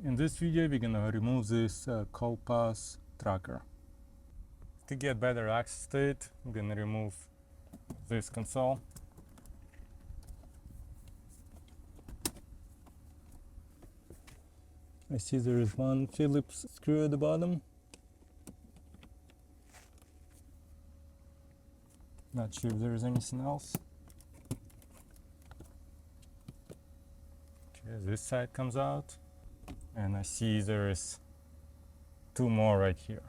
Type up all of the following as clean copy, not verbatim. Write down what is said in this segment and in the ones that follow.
In this video we're gonna remove this Call Pass tracker. To get better access to it, I'm gonna remove this console. I see there is one Phillips screw at the bottom. Not sure if there is anything else. Okay, this side comes out, and I see there is two more right here.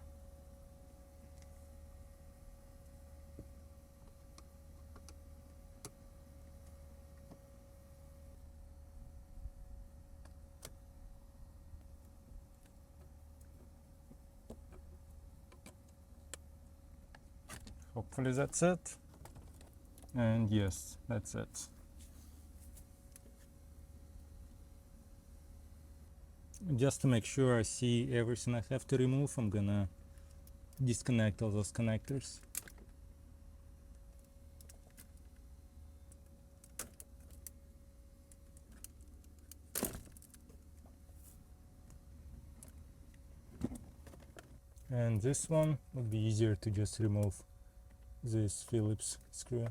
Hopefully that's it. And yes, that's it. Just to make sure I see everything I have to remove, I'm gonna disconnect all those connectors. And this one would be easier to just remove this Phillips screw.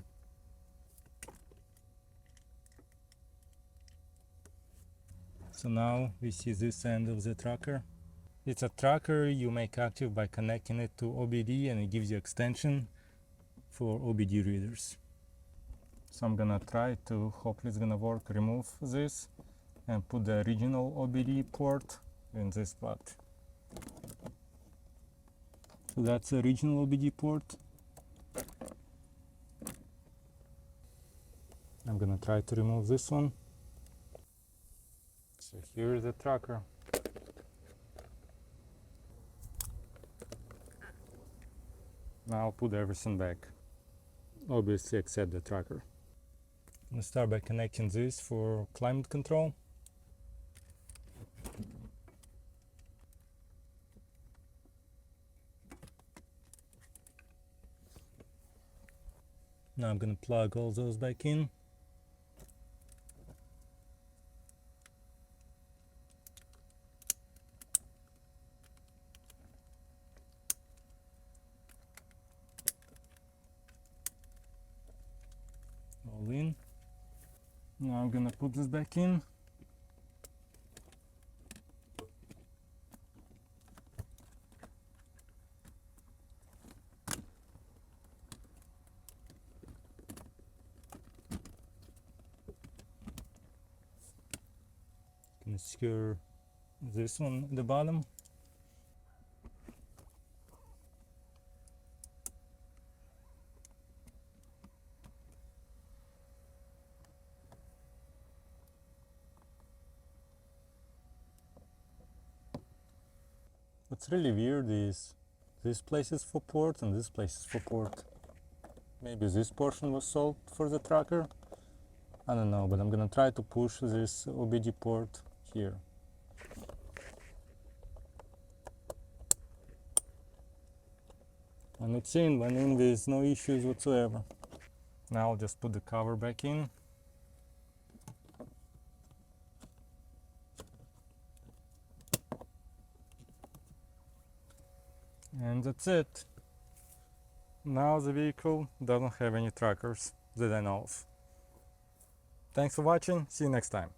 So now we see this end of the tracker. It's a tracker you make active by connecting it to OBD, and it gives you extension for OBD readers. So I'm gonna try to, hopefully it's gonna work, remove this and put the original OBD port in this spot. So that's the original OBD port. I'm gonna try to remove this one. So here's the tracker. Now I'll put everything back, obviously except the tracker. I'm gonna start by connecting this for climate control. Now I'm gonna plug all those back in. All in. Now I'm gonna put this back in. Gonna secure this one at the bottom. What's really weird is this place is for port and this place is for port. Maybe this portion was sold for the tracker. I don't know, but I'm gonna try to push this OBD port here. And it's in, went in with no issues whatsoever. Now I'll just put the cover back in. And that's it. Now the vehicle doesn't have any trackers that I know of. Thanks for watching, see you next time.